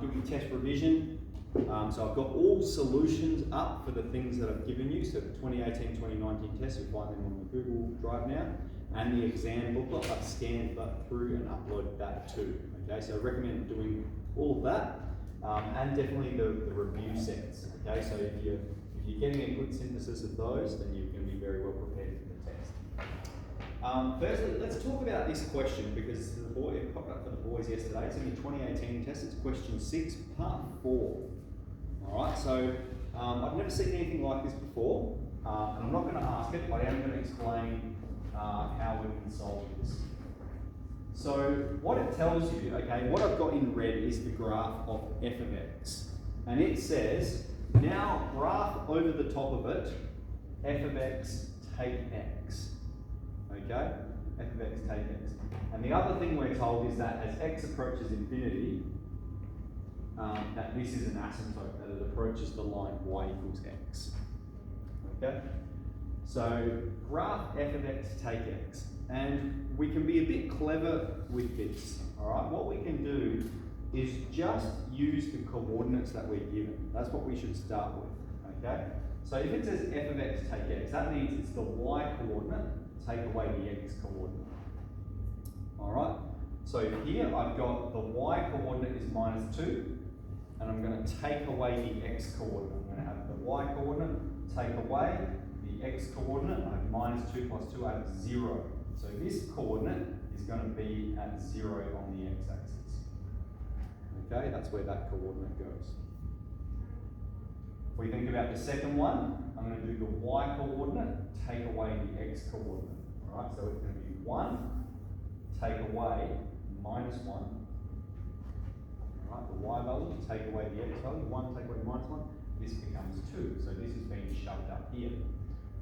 doing test revision. So I've got all solutions up for the things that I've given you. So the 2018-2019 tests, you'll find them on the Google Drive now. And the exam booklet, I've scanned that through and uploaded that too. Okay, so I recommend doing all of that. And definitely the review sets. Okay, so if you're getting a good synthesis of those, then you're going to be very well prepared for the test. Firstly, let's talk about this question because it popped up for the boys yesterday. It's in the 2018 test. It's question 6, part 4. All right, so I've never seen anything like this before, and I'm not going to ask it, but I am going to explain how we can solve this. So what it tells you, okay, what I've got in red is the graph of f of x. And it says, now graph over the top of it, f of x take x. Okay, f of x take x. And the other thing we're told is that as x approaches infinity, that this is an asymptote, that it approaches the line y equals x. Okay, so graph f of x take x. And we can be a bit clever with this, all right? What we can do is just use the coordinates that we're given. That's what we should start with, okay? So if it says f of x take x, that means it's the y coordinate, take away the x coordinate. All right? So here I've got the y coordinate is -2, and I'm going to take away the x coordinate. I'm going to have the y coordinate, take away the x coordinate, I have -2 plus 2, I have 0. So this coordinate is going to be at 0 on the x-axis. Okay, that's where that coordinate goes. If we think about the second one, I'm going to do the y coordinate, take away the x coordinate. All right, so it's going to be 1, take away -1. All right, the y value, take away the x value, 1, take away -1. This becomes 2. So this is being shoved up here.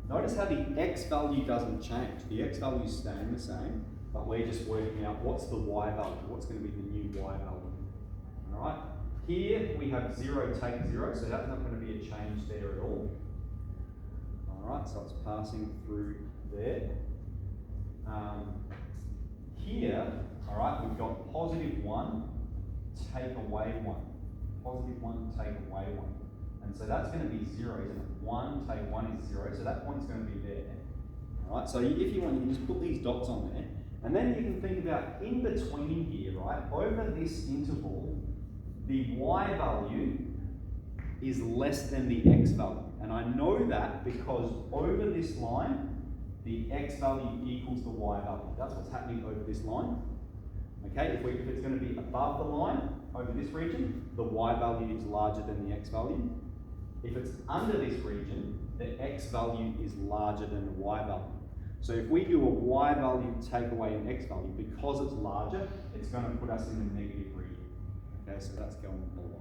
Notice how the x value doesn't change. The x value is staying the same, but we're just working out what's the y value, what's going to be the new y value. All right. Here we have 0 take 0, so that's not going to be a change there at all. All right, so it's passing through there. Here, all right, we've got +1, take away 1. +1, take away 1. And so that's going to be 0, isn't it? 1 take 1 is 0, so that point's going to be there. All right, so if you want, you can just put these dots on there. And then you can think about in between here, right? Over this interval, the y value is less than the x value. And I know that because over this line, the x value equals the y value. That's what's happening over this line. Okay, if it's going to be above the line, over this region, the y value is larger than the x value. If it's under this region, the x value is larger than the y value. So if we do a y value take away an x value, because it's larger, it's going to put us in the negative region. Okay, so that's going below.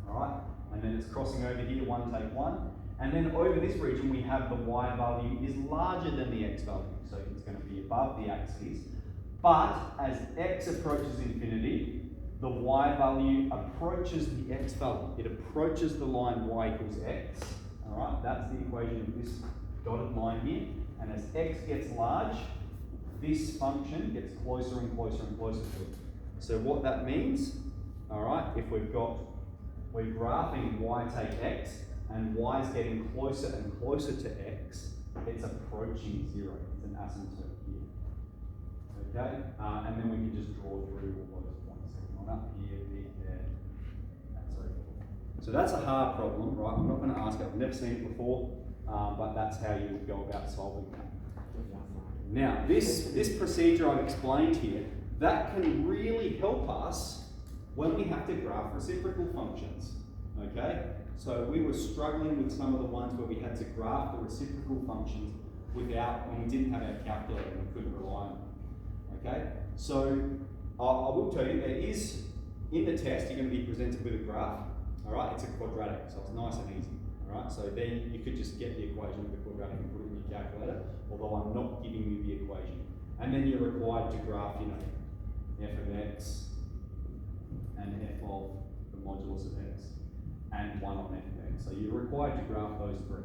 All right, and then it's crossing over here, 1 take 1. And then over this region, we have the y value is larger than the x value. So it's going to be above the axis. But as x approaches infinity, the y value approaches the x value. It approaches the line y equals x. All right, that's the equation of this dotted line here. And as x gets large, this function gets closer and closer and closer to it. So what that means, all right, if we're graphing y take x, and y is getting closer and closer to x, it's approaching 0. It's an asymptote here. Okay, and then we can just draw through all those points. One up here, there, and so forth. So that's a hard problem, right? I'm not going to ask it. I've never seen it before, but that's how you would go about solving that. Now, this procedure I've explained here, that can really help us when we have to graph reciprocal functions. Okay, so we were struggling with some of the ones where we had to graph the reciprocal functions when we didn't have our calculator and we couldn't rely on it. Okay, so I will tell you, there is, in the test, you're going to be presented with a graph. All right, it's a quadratic, so it's nice and easy. All right, so then you could just get the equation of the quadratic and put it in your calculator, although I'm not giving you the equation. And then you're required to graph, f of x and f of the modulus of x and 1 on f of x. So you're required to graph those three.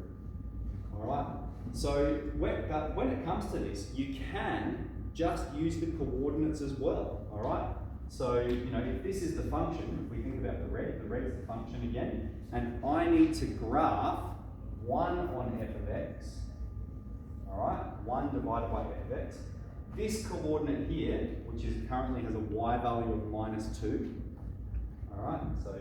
All right, so when it comes to this, you can just use the coordinates as well. All right, So, you know, if this is the function, if we think about the red is the function again, and I need to graph 1 on f of x, all right, 1 divided by f of x. This coordinate here, which is currently has a y value of -2, all right, so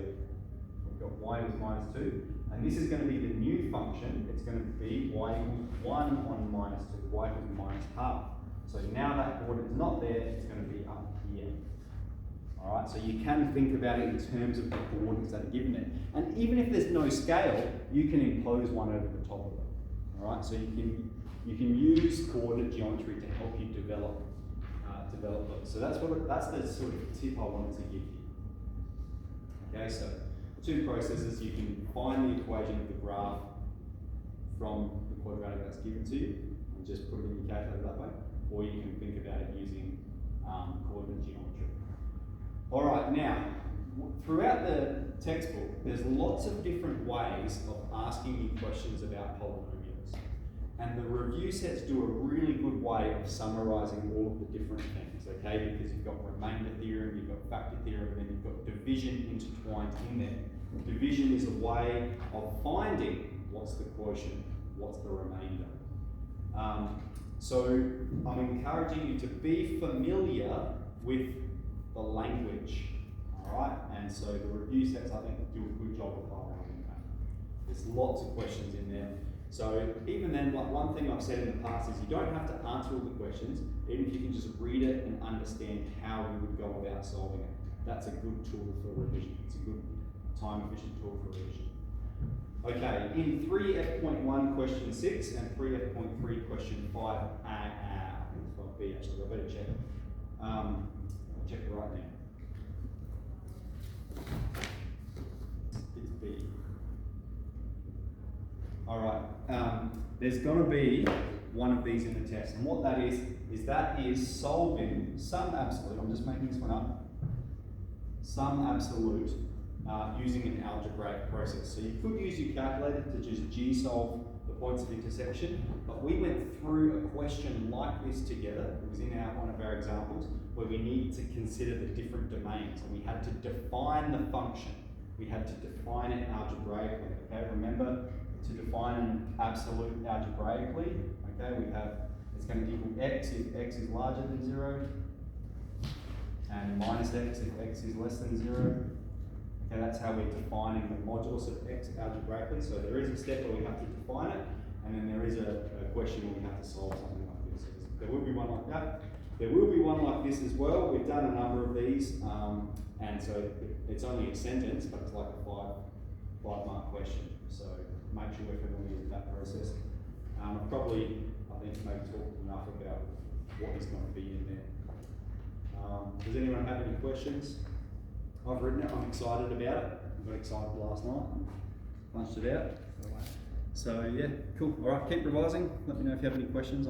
we've got y equals -2, and this is going to be the new function. It's going to be y equals 1 on -2, y equals -half. So now that coordinate is not there, it's going to be up here. All right, so you can think about it in terms of the coordinates that are given there. And even if there's no scale, you can impose one over the top of it. All right, so you can use coordinate geometry to help you develop it. So that's the sort of tip I wanted to give you. Okay, so two processes: you can find the equation of the graph from the quadratic that's given to you and just put it in your calculator that way, or you can think about it using coordinate geometry. All right, now throughout the textbook, there's lots of different ways of asking you questions about polynomials. And the review sets do a really good way of summarizing all of the different things, okay? Because you've got remainder theorem, you've got factor theorem, and then you've got division intertwined in there. Division is a way of finding what's the quotient, what's the remainder. So I'm encouraging you to be familiar with the language, all right? And so the review sets, I think, do a good job of highlighting that. There's lots of questions in there. So even then, like one thing I've said in the past is you don't have to answer all the questions, even if you can just read it and understand how you would go about solving it. That's a good tool for revision. It's a good time-efficient tool for revision. Okay, in 3F.1 question 6 and 3F.3 question 5, I think it's 5B actually, I better check. I'll check it right now. It's B. All right, there's going to be one of these in the test, and what that is solving some absolute, I'm just making this one up, some absolute using an algebraic process. So you could use your calculator to just g-solve the points of intersection, but we went through a question like this together. It was in one of our examples where we needed to consider the different domains, and we had to define the function. We had to define it algebraically, okay? Remember, to define an absolute algebraically, okay, we have, it's going to equal x if x is larger than 0, and minus x if x is less than 0. Okay, that's how we're defining the modulus of x algebraically. So there is a step where we have to define it, and then there is a question where we have to solve something like this. So there will be one like that. There will be one like this as well. We've done a number of these, and so it's only a sentence, but it's like a five-mark question. So make sure we're familiar with that process. I think maybe talked enough about what is going to be in there. Does anyone have any questions? I've written it, I'm excited about it. I got excited last night, punched it out. So yeah, cool. All right, keep revising. Let me know if you have any questions.